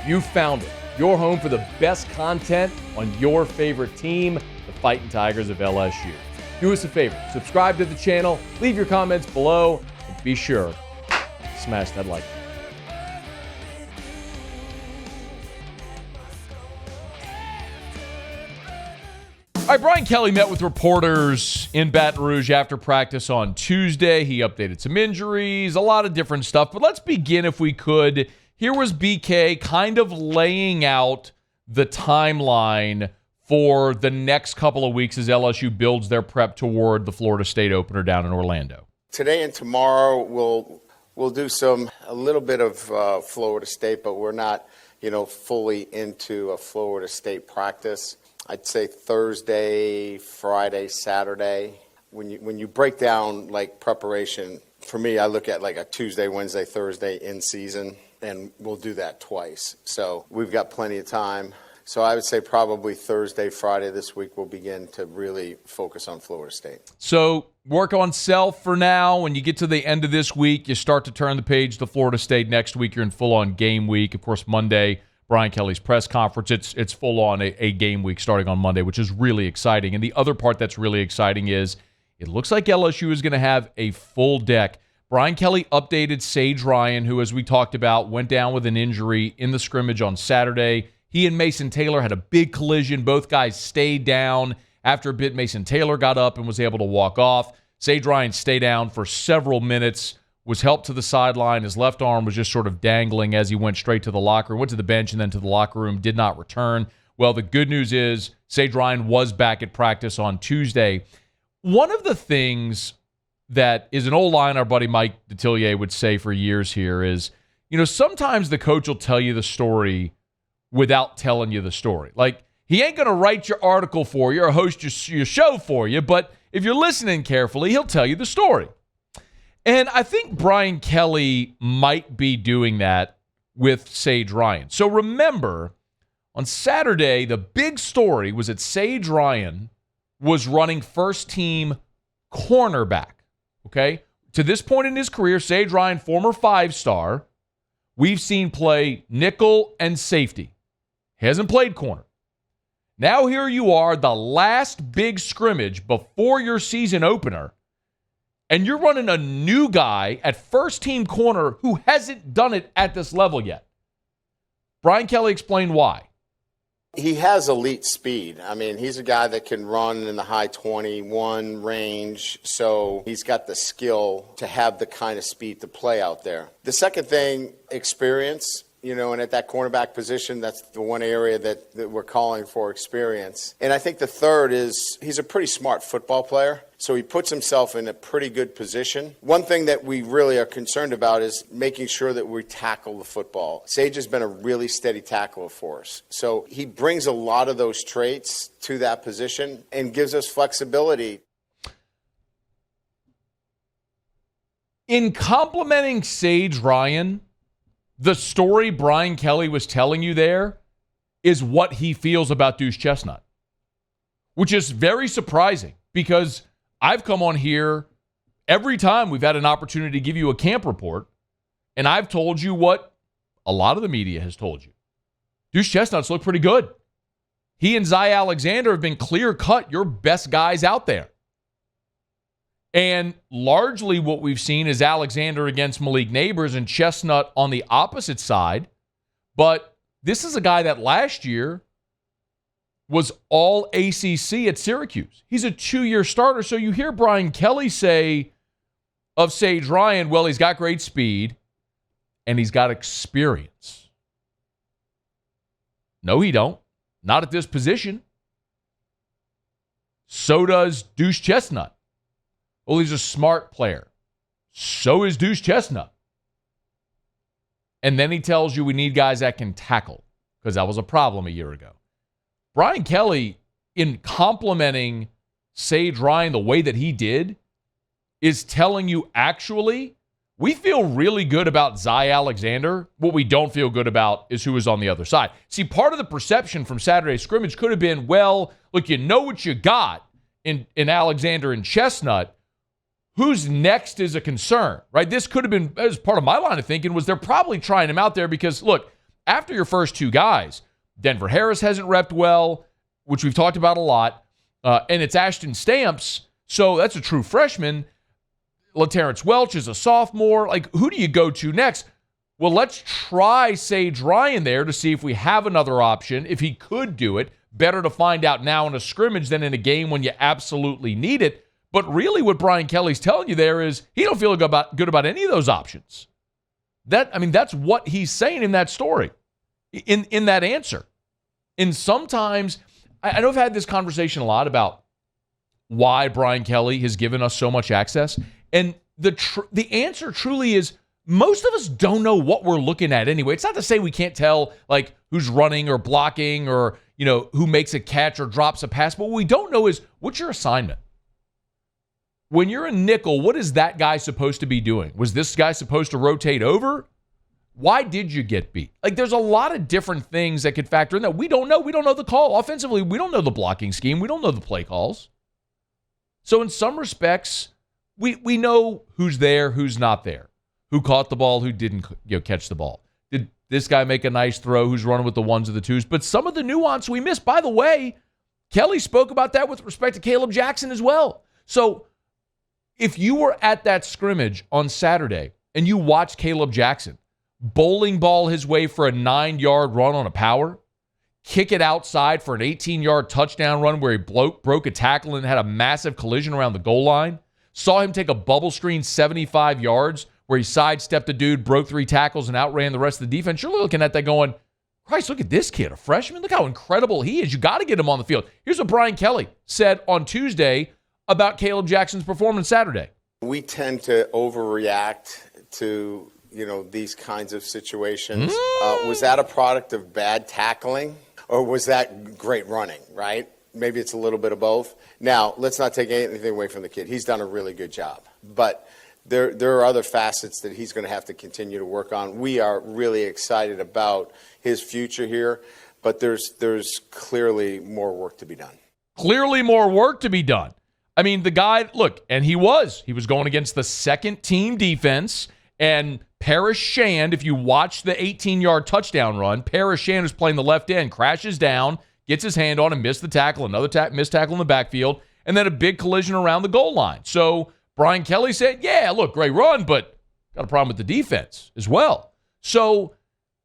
You found it. Your home for the best content on your favorite team, the Fighting Tigers of LSU. Do us a favor, subscribe to the channel, leave your comments below, and be sure to smash that like button. All right, Brian Kelly met with reporters in Baton Rouge after practice on Tuesday. He updated some injuries, a lot of different stuff. But let's begin, if we could. Here was BK kind of laying out the timeline for the next couple of weeks as LSU builds their prep toward the Florida State opener down in Orlando. Today and tomorrow we'll do a little bit of Florida State, but we're not, fully into a Florida State practice. I'd say Thursday, Friday, Saturday. When you break down like preparation, for me, I look at like a Tuesday, Wednesday, Thursday in season, and we'll do that twice. So we've got plenty of time. So I would say probably Thursday, Friday this week we'll begin to really focus on Florida State. So work on self for now. When you get to the end of this week, you start to turn the page to Florida State. Next week, you're in full-on game week. Of course, Monday, Brian Kelly's press conference, it's full-on a game week starting on Monday, which is really exciting. And the other part that's really exciting is it looks like LSU is going to have a full deck. Brian Kelly updated Sage Ryan, who, as we talked about, went down with an injury in the scrimmage on Saturday. He and Mason Taylor had a big collision. Both guys stayed down. After a bit, Mason Taylor got up and was able to walk off. Sage Ryan stayed down for several minutes, was helped to the sideline. His left arm was just sort of dangling as he went straight to the locker room, went to the bench and then to the locker room, did not return. Well, the good news is Sage Ryan was back at practice on Tuesday. One of the things that is an old line our buddy Mike Detillier would say for years here is, sometimes the coach will tell you the story without telling you the story. Like, he ain't going to write your article for you or host your show for you, but if you're listening carefully, he'll tell you the story. And I think Brian Kelly might be doing that with Sage Ryan. So remember, on Saturday, the big story was that Sage Ryan was running first-team cornerback, okay? To this point in his career, Sage Ryan, former five-star, we've seen play nickel and safety. He hasn't played corner. Now here you are, the last big scrimmage before your season opener, and you're running a new guy at first-team corner who hasn't done it at this level yet. Brian Kelly explained why. He has elite speed. I mean, he's a guy that can run in the high 21 range, so he's got the skill to have the kind of speed to play out there. The second thing, experience. And at that cornerback position, that's the one area that we're calling for experience. And I think the third is he's a pretty smart football player, so he puts himself in a pretty good position. One thing that we really are concerned about is making sure that we tackle the football. Sage has been a really steady tackler for us. So he brings a lot of those traits to that position and gives us flexibility. In complimenting Sage Ryan, the story Brian Kelly was telling you there is what he feels about Deuce Chestnut, which is very surprising because I've come on here every time we've had an opportunity to give you a camp report, and I've told you what a lot of the media has told you. Deuce Chestnut's look pretty good. He and Zy Alexander have been clear-cut your best guys out there. And largely what we've seen is Alexander against Malik Neighbors and Chestnut on the opposite side. But this is a guy that last year was all ACC at Syracuse. He's a 2-year starter. So you hear Brian Kelly say of Sage Ryan, well, he's got great speed and he's got experience. No, he don't. Not at this position. So does Deuce Chestnut. Well, he's a smart player. So is Deuce Chestnut. And then he tells you we need guys that can tackle, because that was a problem a year ago. Brian Kelly, in complimenting Sage Ryan the way that he did, is telling you actually, we feel really good about Zy Alexander. What we don't feel good about is who is on the other side. See, part of the perception from Saturday's scrimmage could have been, well, look, you know what you got in Alexander and Chestnut. Who's next is a concern, right? This could have been, as part of my line of thinking, was they're probably trying him out there because, look, after your first two guys, Denver Harris hasn't repped well, which we've talked about a lot, and it's Ashton Stamps, so that's a true freshman. LaTerrence Welch is a sophomore. Like, who do you go to next? Well, let's try Sage Ryan there to see if we have another option, if he could do it. Better to find out now in a scrimmage than in a game when you absolutely need it. But really what Brian Kelly's telling you there is he don't feel good about any of those options. That's what he's saying in that story, in that answer. And sometimes, I know I've had this conversation a lot about why Brian Kelly has given us so much access. And the answer truly is most of us don't know what we're looking at anyway. It's not to say we can't tell like who's running or blocking or, who makes a catch or drops a pass. But what we don't know is what's your assignment? When you're a nickel, what is that guy supposed to be doing? Was this guy supposed to rotate over? Why did you get beat? Like, there's a lot of different things that could factor in that we don't know. We don't know the call. Offensively, we don't know the blocking scheme. We don't know the play calls. So in some respects, we know who's there, who's not there, who caught the ball, who didn't catch the ball. Did this guy make a nice throw, who's running with the ones or the twos? But some of the nuance we missed. By the way, Kelly spoke about that with respect to Caleb Jackson as well. So if you were at that scrimmage on Saturday and you watched Caleb Jackson bowling ball his way for a 9-yard run on a power, kick it outside for an 18-yard touchdown run where he broke a tackle and had a massive collision around the goal line, saw him take a bubble screen 75 yards where he sidestepped a dude, broke 3 tackles, and outran the rest of the defense, you're looking at that going, Christ, look at this kid, a freshman. Look how incredible he is. You got to get him on the field. Here's what Brian Kelly said on Tuesday about Caleb Jackson's performance Saturday. We tend to overreact to, these kinds of situations. Was that a product of bad tackling or was that great running, right? Maybe it's a little bit of both. Now, let's not take anything away from the kid. He's done a really good job. But there are other facets that he's going to have to continue to work on. We are really excited about his future here, but there's clearly more work to be done. Clearly more work to be done. I mean, the guy, look, and he was going against the second-team defense, and Parrish Shand, if you watch the 18-yard touchdown run, Parrish Shand was playing the left end, crashes down, gets his hand on and missed the tackle, another missed tackle in the backfield, and then a big collision around the goal line. So Brian Kelly said, yeah, look, great run, but got a problem with the defense as well. So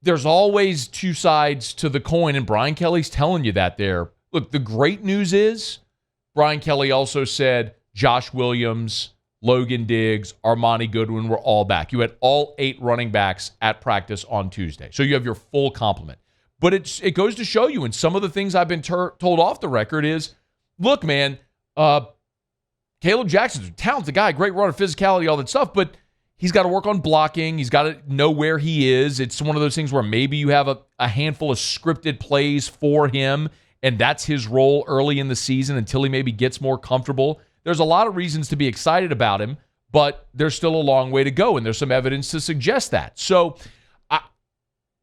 there's always two sides to the coin, and Brian Kelly's telling you that there. Look, the great news is Brian Kelly also said Josh Williams, Logan Diggs, Armani Goodwin were all back. You had all 8 running backs at practice on Tuesday. So you have your full complement. But it goes to show you, and some of the things I've been told off the record is, look, man, Caleb Jackson's a talented guy, great runner, physicality, all that stuff, but he's got to work on blocking. He's got to know where he is. It's one of those things where maybe you have a handful of scripted plays for him, and that's his role early in the season until he maybe gets more comfortable. There's a lot of reasons to be excited about him, but there's still a long way to go, and there's some evidence to suggest that. So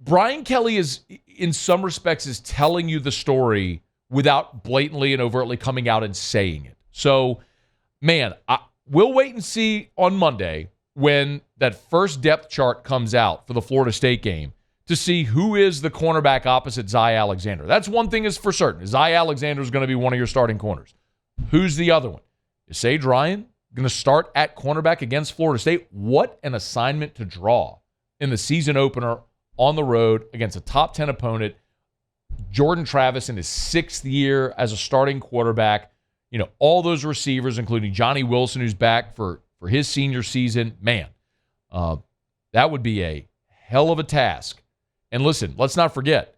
Brian Kelly is, in some respects, is telling you the story without blatantly and overtly coming out and saying it. So, man, we'll wait and see on Monday when that first depth chart comes out for the Florida State game to see who is the cornerback opposite Zy Alexander. That's one thing is for certain. Zy Alexander is going to be one of your starting corners. Who's the other one? Is Sage Ryan going to start at cornerback against Florida State? What an assignment to draw in the season opener on the road against a top 10 opponent. Jordan Travis in his 6th year as a starting quarterback. All those receivers, including Johnny Wilson, who's back for his senior season. Man, that would be a hell of a task. And listen, let's not forget,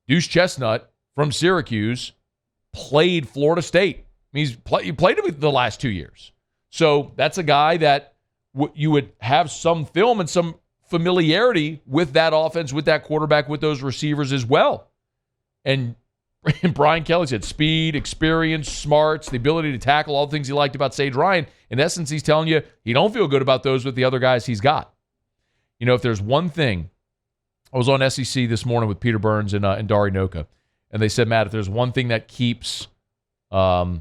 Deuce Chestnut from Syracuse played Florida State. I mean, he played him the last 2 years. So that's a guy that you would have some film and some familiarity with that offense, with that quarterback, with those receivers as well. And Brian Kelly said speed, experience, smarts, the ability to tackle, all the things he liked about Sage Ryan. In essence, he's telling you he don't feel good about those with the other guys he's got. If there's one thing, I was on SEC this morning with Peter Burns and Dari Noka, and they said, Matt, if there's one thing that keeps LSU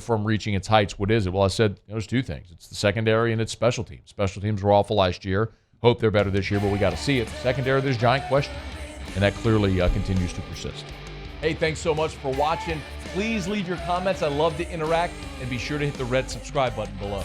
from reaching its heights, what is it? Well, I said there's 2 things. It's the secondary and it's special teams. Special teams were awful last year. hope they're better this year, but we got to see it. Secondary, there's giant question, and that clearly continues to persist. Hey, thanks so much for watching. Please leave your comments. I love to interact, and be sure to hit the red subscribe button below.